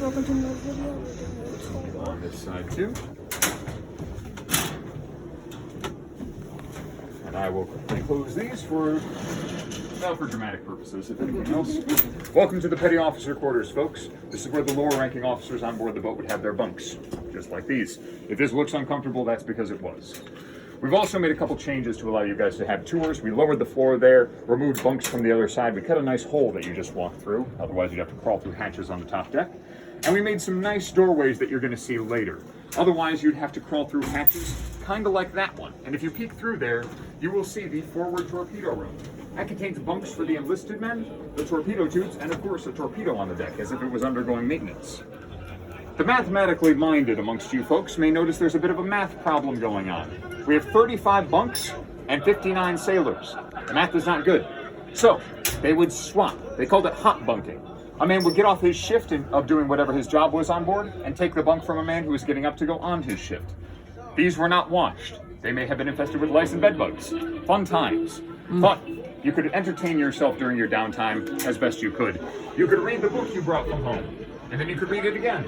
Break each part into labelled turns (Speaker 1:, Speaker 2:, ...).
Speaker 1: guys, welcome to another video.
Speaker 2: On this side too. And I will quickly close these for dramatic purposes, if anything else. Welcome to the petty officer quarters, folks. This is where the lower ranking officers on board the boat would have their bunks, just like these. If this looks uncomfortable, that's because it was. We've also made a couple changes to allow you guys to have tours. We lowered the floor there, removed bunks from the other side. We cut a nice hole that you just walked through. Otherwise, you'd have to crawl through hatches on the top deck. And we made some nice doorways that you're going to see later. Otherwise, you'd have to crawl through hatches, kind of like that one. And if you peek through there, you will see the forward torpedo room. That contains bunks for the enlisted men, the torpedo tubes, and of course a torpedo on the deck, as if it was undergoing maintenance. The mathematically minded amongst you folks may notice there's a bit of a math problem going on. We have 35 bunks and 59 sailors. The math is not good. So, they would swap. They called it hot bunking. A man would get off his shift of doing whatever his job was on board and take the bunk from a man who was getting up to go on his shift. These were not washed. They may have been infested with lice and bed bugs. Fun times. But you could entertain yourself during your downtime as best you could. You could read the book you brought from home. And then you could read it again.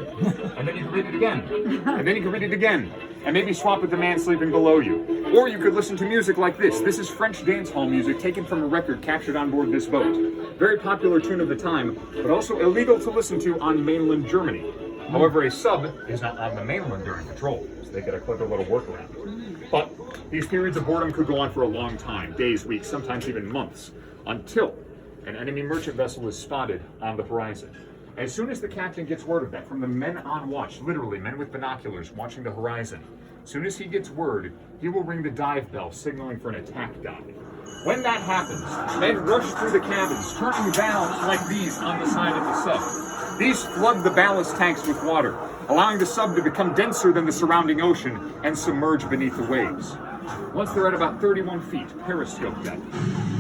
Speaker 2: And then you could read it again. And then you could read it again. And maybe swap with the man sleeping below you. Or you could listen to music like this. This is French dance hall music taken from a record captured on board this boat. Very popular tune of the time, but also illegal to listen to on mainland Germany. However, a sub is not on the mainland during patrol, so they get a clever little workaround. But these periods of boredom could go on for a long time, days, weeks, sometimes even months, until an enemy merchant vessel is spotted on the horizon. As soon as the captain gets word of that, from the men on watch, literally men with binoculars watching the horizon, as soon as he gets word, he will ring the dive bell, signaling for an attack dive. When that happens, men rush through the cabins, turning valves like these on the side of the sub. These flood the ballast tanks with water, allowing the sub to become denser than the surrounding ocean and submerge beneath the waves. Once they're at about 31 feet, periscope depth,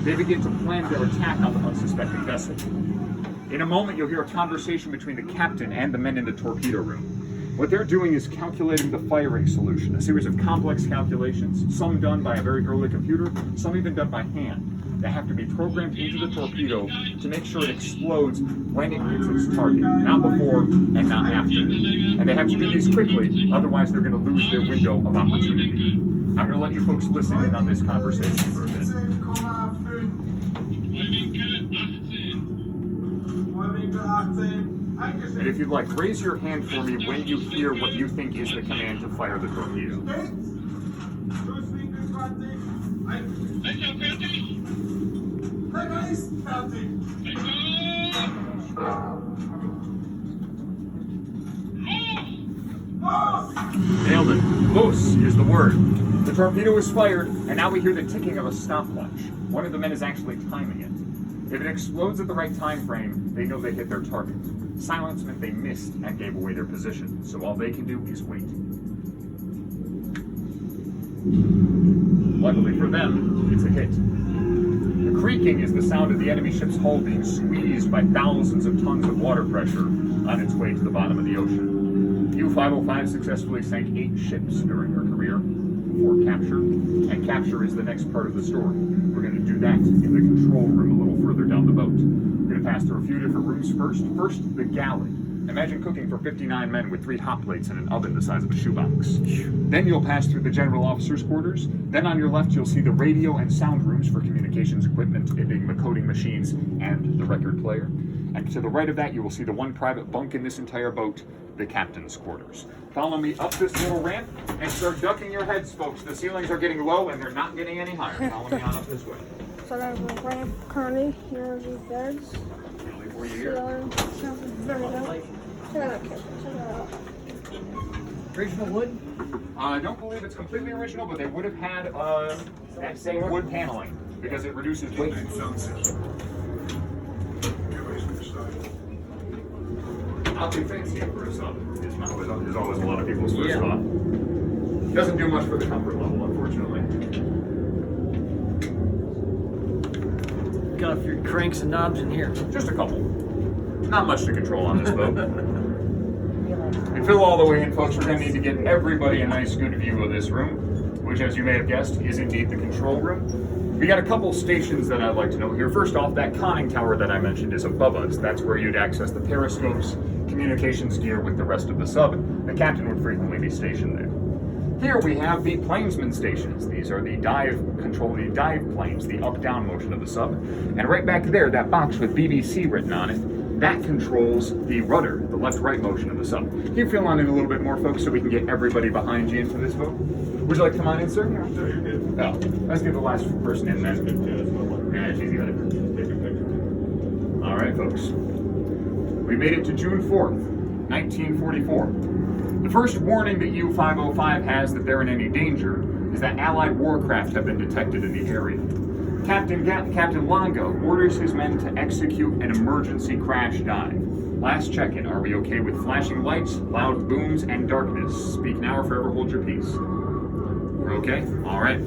Speaker 2: they begin to plan their attack on the unsuspecting vessel. In a moment, you'll hear a conversation between the captain and the men in the torpedo room. What they're doing is calculating the firing solution, a series of complex calculations, some done by a very early computer, some even done by hand. They have to be programmed into the torpedo to make sure it explodes when it hits its target, not before and not after. And they have to do these quickly, otherwise they're going to lose their window of opportunity. I'm going to let you folks listen in on this conversation for a bit. And if you'd like, raise your hand for me when you hear what you think is the command to fire the torpedo. Nailed it. Los is the word. The torpedo is fired, and now we hear the ticking of a stopwatch. One of the men is actually timing it. If it explodes at the right time frame, they know they hit their target. Silence meant they missed and gave away their position, so all they can do is wait. Luckily for them, it's a hit. The creaking is the sound of the enemy ship's hull being squeezed by thousands of tons of water pressure on its way to the bottom of the ocean. U-505 successfully sank 8 ships during her career before capture, and capture is the next part of the story. We're going to do that in the control room a little further down the boat. We're going to pass through a few different rooms first. First, the galley. Imagine cooking for 59 men with 3 hot plates and an oven the size of a shoebox. Then you'll pass through the general officer's quarters. Then on your left, you'll see the radio and sound rooms for communications equipment, it being the coding machines and the record player. And to the right of that, you will see the one private bunk in this entire boat, the captain's quarters. Follow me up this little ramp and start ducking your heads, folks. The ceilings are getting low and they're not getting any higher. Follow me on up this way.
Speaker 1: So there's a ramp currently. Here are these beds.
Speaker 2: Were you here?
Speaker 3: Original wood?
Speaker 2: I don't believe it's completely original, but they would have had that same wood paneling because it reduces weight. I'll be fancy for a sub. There's always a lot of people's first thought. Doesn't do much for the comfort level, unfortunately.
Speaker 3: Got a few cranks and knobs in here.
Speaker 2: Just a couple. Not much to control on this boat. And fill all the way in, folks. We're going to need to get everybody a nice, good view of this room, which, as you may have guessed, is indeed the control room. We got a couple stations that I'd like to note here. First off, that conning tower that I mentioned is above us. That's where you'd access the periscopes communications gear with the rest of the sub. The captain would frequently be stationed there. Here we have the plainsman stations. These are the the dive planes, the up-down motion of the sub. And right back there, that box with BBC written on it, that controls the rudder, the left-right motion of the sub. Can you fill on in a little bit more, folks, so we can get everybody behind you into this boat? Would you like to come on in, sir?
Speaker 4: No, you're good.
Speaker 2: Oh, let's get the last person in then. Yeah, she's got it. All right, folks. We made it to June 4th, 1944. The first warning that U-505 has that they're in any danger is that Allied warcraft have been detected in the area. Captain Longo orders his men to execute an emergency crash dive. Last check-in, are we okay with flashing lights, loud booms, and darkness? Speak now or forever hold your peace. We're okay? All right.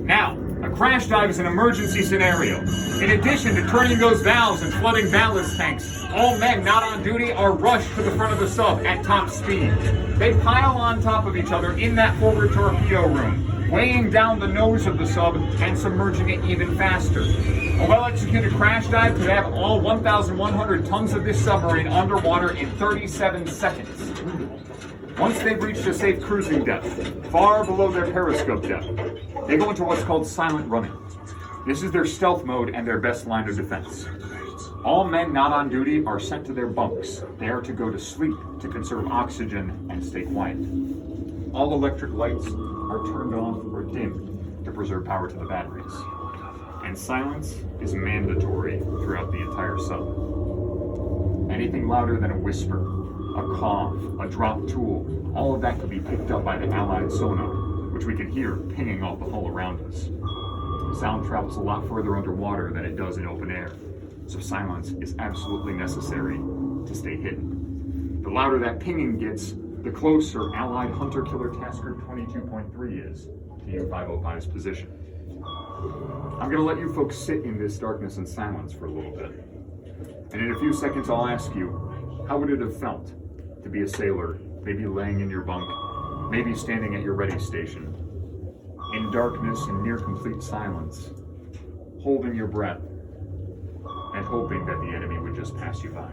Speaker 2: Now, a crash dive is an emergency scenario. In addition to turning those valves and flooding ballast tanks, all men not on duty are rushed to the front of the sub at top speed. They pile on top of each other in that forward torpedo room, weighing down the nose of the sub and submerging it even faster. A well-executed crash dive could have all 1,100 tons of this submarine underwater in 37 seconds. Once they've reached a safe cruising depth, far below their periscope depth, they go into what's called silent running. This is their stealth mode and their best line of defense. All men not on duty are sent to their bunks. They are to go to sleep to conserve oxygen and stay quiet. All electric lights are turned off or dimmed to preserve power to the batteries. And silence is mandatory throughout the entire sub. Anything louder than a whisper, a cough, a dropped tool, all of that could be picked up by the Allied sonar, which we can hear pinging off the hull around us. Sound travels a lot further underwater than it does in open air, so silence is absolutely necessary to stay hidden. The louder that pinging gets, the closer Allied Hunter-Killer Task Group 22.3 is to U-505's position. I'm going to let you folks sit in this darkness and silence for a little bit. And in a few seconds I'll ask you, how would it have felt to be a sailor, maybe laying in your bunk, maybe standing at your ready station, in darkness and near complete silence, holding your breath, and hoping that the enemy would just pass you by?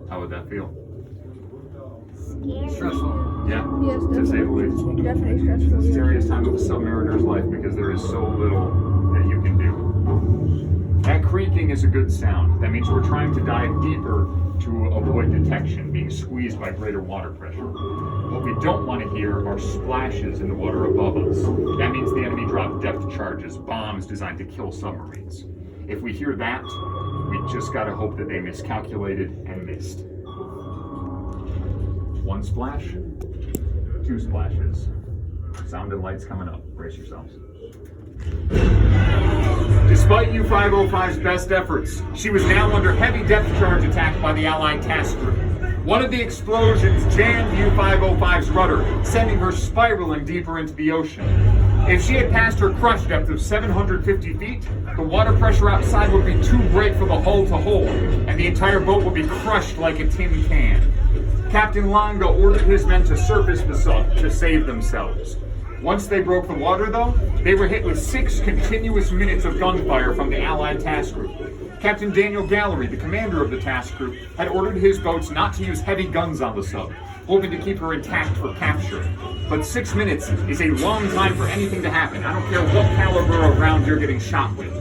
Speaker 2: How would that feel?
Speaker 1: Scary.
Speaker 3: Stressful.
Speaker 2: Yeah,
Speaker 1: Yes,
Speaker 2: to say the least.
Speaker 1: definitely stressful.
Speaker 2: It's the scariest time of a submariner's life because there is so little that you can do. That creaking is a good sound. That means we're trying to dive deeper to avoid detection, being squeezed by greater water pressure. What we don't want to hear are splashes in the water above us. That means the enemy dropped depth charges, bombs designed to kill submarines. If we hear that, we just gotta hope that they miscalculated and missed. One splash, two splashes. Sound and lights coming up. Brace yourselves. Despite U-505's best efforts, she was now under heavy depth charge attack by the Allied task group. One of the explosions jammed U-505's rudder, sending her spiraling deeper into the ocean. If she had passed her crush depth of 750 feet, the water pressure outside would be too great for the hull to hold, and the entire boat would be crushed like a tin can. Captain Longo ordered his men to surface the sub to save themselves. Once they broke the water, though, they were hit with 6 continuous minutes of gunfire from the Allied task group. Captain Daniel Gallery, the commander of the task group, had ordered his boats not to use heavy guns on the sub, hoping to keep her intact for capture. But 6 minutes is a long time for anything to happen. I don't care what caliber of round you're getting shot with.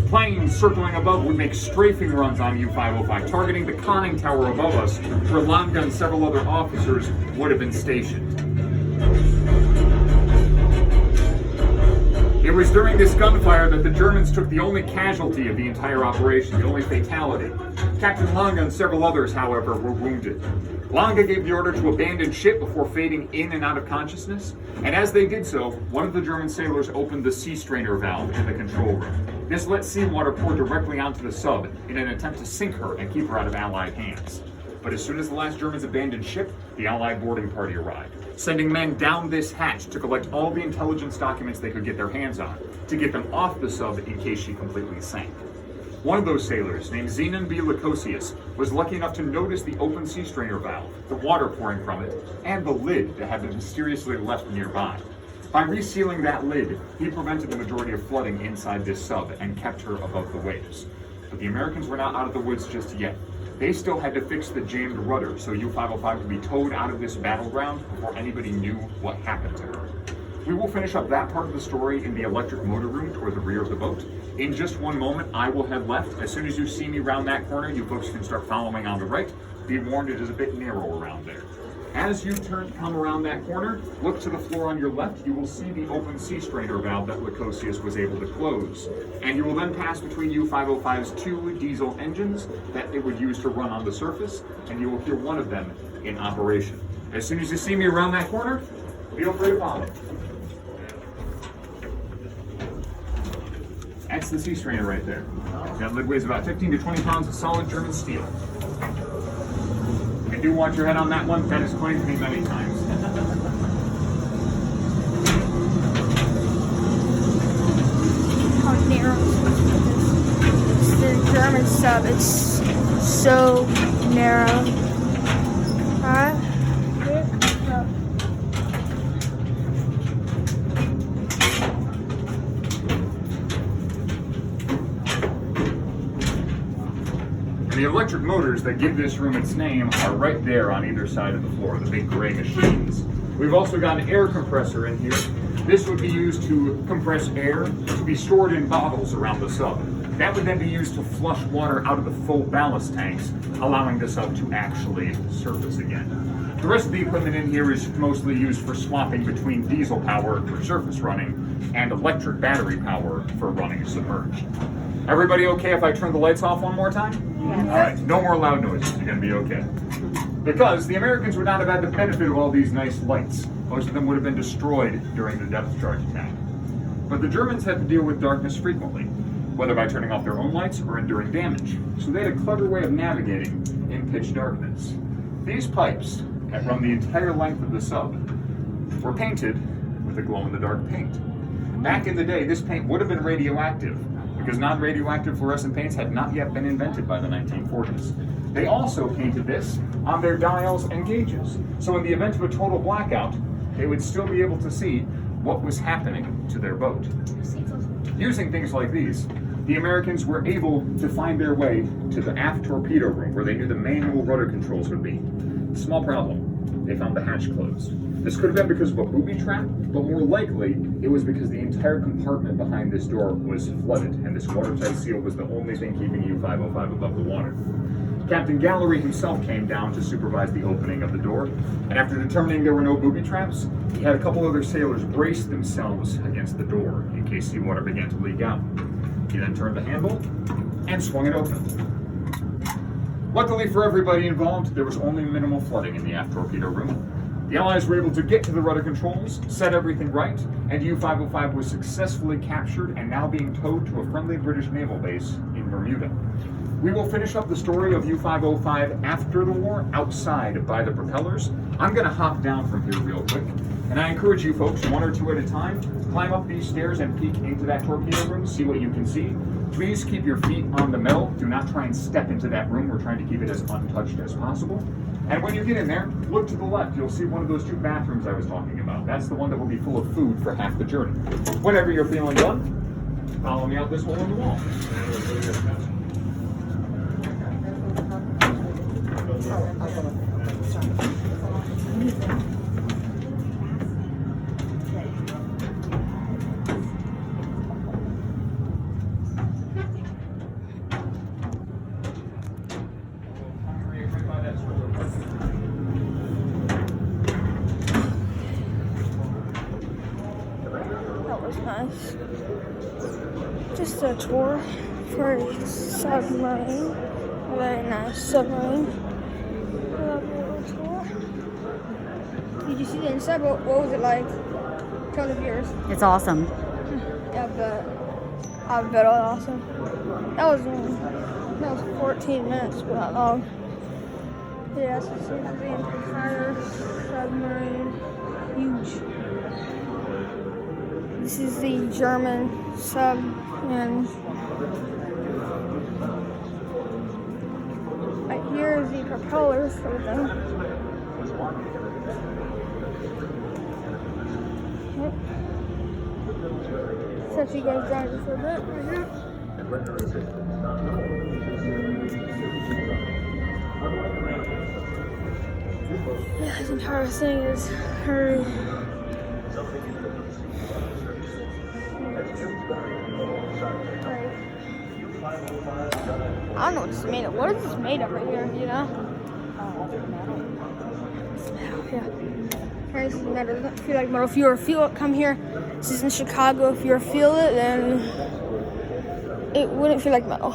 Speaker 2: Planes circling above would make strafing runs on U-505, targeting the conning tower above us, where Longa and several other officers would have been stationed. It was during this gunfire that the Germans took the only casualty of the entire operation, the only fatality. Captain Longa and several others, however, were wounded. Longa gave the order to abandon ship before fading in and out of consciousness, and as they did so, one of the German sailors opened the sea strainer valve in the control room. This let seawater pour directly onto the sub in an attempt to sink her and keep her out of Allied hands. But as soon as the last Germans abandoned ship, the Allied boarding party arrived, sending men down this hatch to collect all the intelligence documents they could get their hands on, to get them off the sub in case she completely sank. One of those sailors, named Zenon B. Lacosius, was lucky enough to notice the open sea strainer valve, the water pouring from it, and the lid that had been mysteriously left nearby. By resealing that lid, he prevented the majority of flooding inside this sub and kept her above the waves. But the Americans were not out of the woods just yet. They still had to fix the jammed rudder so U-505 could be towed out of this battleground before anybody knew what happened to her. We will finish up that part of the story in the electric motor room toward the rear of the boat. In just one moment, I will head left. As soon as you see me round that corner, you folks can start following on the right. Be warned, it is a bit narrow around there. As you come around that corner, look to the floor on your left, you will see the open sea strainer valve that Lacosius was able to close. And you will then pass between U-505's 2 diesel engines that it would use to run on the surface, and you will hear one of them in operation. As soon as you see me around that corner, feel free to follow. That's the sea strainer right there. That lid weighs about 15 to 20 pounds of solid German steel. I do want your head on that one. That has claimed me many times.
Speaker 1: How narrow it's the German sub. It's so narrow. Huh?
Speaker 2: The electric motors that give this room its name are right there on either side of the floor, the big gray machines. We've also got an air compressor in here. This would be used to compress air to be stored in bottles around the sub. That would then be used to flush water out of the full ballast tanks, allowing the sub to actually surface again. The rest of the equipment in here is mostly used for swapping between diesel power for surface running and electric battery power for running submerged. Everybody okay if I turn the lights off one more time?
Speaker 1: Yes.
Speaker 2: All right, no more loud noises. You're going to be okay. Because the Americans would not have had the benefit of all these nice lights. Most of them would have been destroyed during the depth charge attack. But the Germans had to deal with darkness frequently, whether by turning off their own lights or enduring damage. So they had a clever way of navigating in pitch darkness. These pipes that run the entire length of the sub were painted with a glow-in-the-dark paint. Back in the day, this paint would have been radioactive, because non-radioactive fluorescent paints had not yet been invented by the 1940s. They also painted this on their dials and gauges, so in the event of a total blackout, they would still be able to see what was happening to their boat. Using things like these, the Americans were able to find their way to the aft torpedo room where they knew the manual rudder controls would be. Small problem, they found the hatch closed. This could have been because of a booby trap, but more likely, it was because the entire compartment behind this door was flooded, and this watertight seal was the only thing keeping U-505 above the water. Captain Gallery himself came down to supervise the opening of the door, and after determining there were no booby traps, he had a couple other sailors brace themselves against the door in case seawater began to leak out. He then turned the handle and swung it open. Luckily for everybody involved, there was only minimal flooding in the aft torpedo room. The Allies were able to get to the rudder controls, set everything right, and U-505 was successfully captured and now being towed to a friendly British naval base in Bermuda. We will finish up the story of U-505 after the war, outside by the propellers. I'm going to hop down from here real quick, and I encourage you folks, one or two at a time, climb up these stairs and peek into that torpedo room, see what you can see. Please keep your feet on the metal. Do not try and step into that room. We're trying to keep it as untouched as possible. And when you get in there, look to the left. You'll see one of those 2 bathrooms I was talking about. That's the one that will be full of food for half the journey. Whenever you're feeling done, follow me out this hole in the wall.
Speaker 1: That was nice. Just a tour for a submarine. A very nice submarine. Lovely little tour. Did you see the inside? What was it like? Tell the viewers.
Speaker 4: It's awesome.
Speaker 1: Yeah, I bet it was awesome. That was 14 minutes, but not long. Yeah, so this is the entire submarine. Huge. This is the German sub, and propellers for them. Yep. Set you guys down just a bit right here. Yeah, this entire thing is hurry. I don't know what this is made of. What is this made of right here, you know? Yeah. This is metal. It doesn't feel like metal. If you were to feel it, come here. This is in Chicago. If you were to feel it, then it wouldn't feel like metal.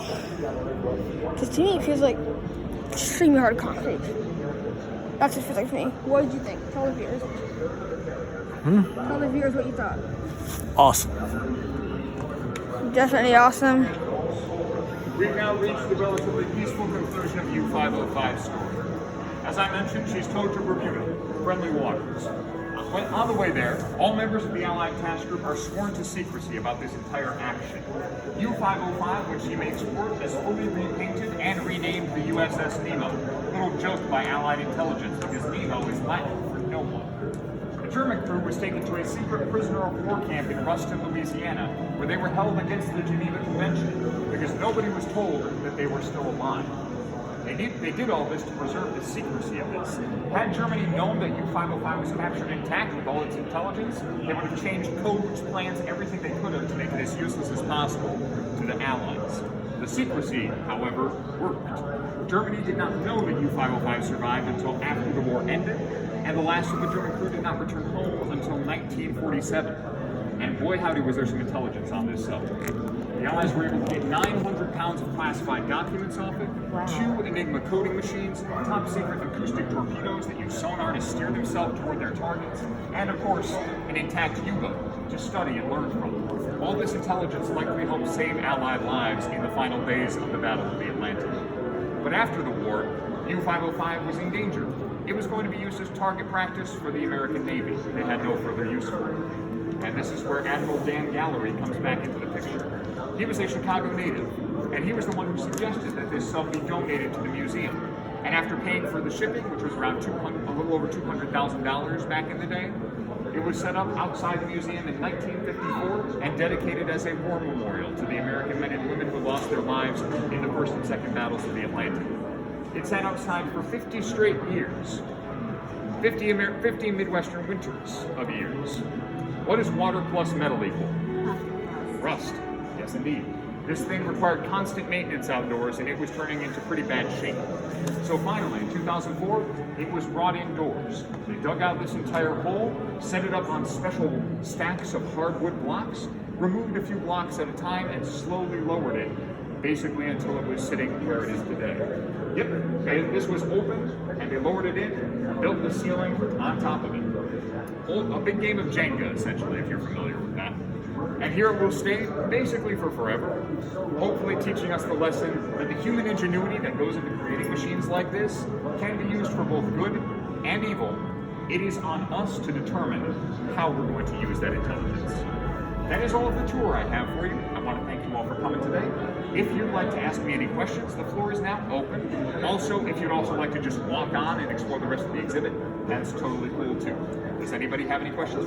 Speaker 1: Because to me, it feels like extremely hard concrete. That's what it feels like to me. What did you think? Tell the viewers. Tell the viewers what you thought.
Speaker 3: Awesome.
Speaker 1: Definitely awesome.
Speaker 2: We've now reached the relatively peaceful conclusion of U-505's story. As I mentioned, she's towed to Bermuda, friendly waters. On the way there, all members of the Allied task group are sworn to secrecy about this entire action. U-505, when she makes port, is fully repainted and renamed the USS Nemo. A little joke by Allied intelligence, because Nemo is Latin for no one. The German crew was taken to a secret prisoner of war camp in Ruston, Louisiana, where they were held against the Geneva Convention, because nobody was told that they were still alive. They did all this to preserve the secrecy of this. Had Germany known that U-505 was captured intact with all its intelligence, they would have changed codes, plans, everything they could have to make it as useless as possible to the Allies. The secrecy, however, worked. Germany did not know that U-505 survived until after the war ended, and the last of the German crew did not return home until 1947. And boy howdy was there some intelligence on this subject. The Allies were able to get 900 pounds of classified documents off it, 2 Enigma coding machines, top secret acoustic torpedoes that use sonar to steer themselves toward their targets, and of course, an intact U-boat to study and learn from. All this intelligence likely helped save Allied lives in the final days of the Battle of the Atlantic. But after the war, U-505 was in danger. It was going to be used as target practice for the American Navy. They had no further use for it. And this is where Admiral Dan Gallery comes back into the picture. He was a Chicago native, and he was the one who suggested that this sub be donated to the museum. And after paying for the shipping, which was around a little over $200,000 back in the day, it was set up outside the museum in 1954 and dedicated as a war memorial to the American men and women who lost their lives in the First and Second Battles of the Atlantic. It sat outside for 50 straight years, 50 Midwestern winters of years. What is water plus metal equal? Rust. Yes, indeed. This thing required constant maintenance outdoors, and it was turning into pretty bad shape. So finally, in 2004, it was brought indoors. They dug out this entire hole, set it up on special stacks of hardwood blocks, removed a few blocks at a time, and slowly lowered it, basically until it was sitting where it is today. Yep, this was open, and they lowered it in, built the ceiling on top of it. A big game of Jenga, essentially, if you're familiar with that. And here it will stay, basically for forever, hopefully teaching us the lesson that the human ingenuity that goes into creating machines like this can be used for both good and evil. It is on us to determine how we're going to use that intelligence. That is all of the tour I have for you. I want to thank you all for coming today. If you'd like to ask me any questions, the floor is now open. Also, if you'd also like to just walk on and explore the rest of the exhibit, that's totally cool too. Does anybody have any questions?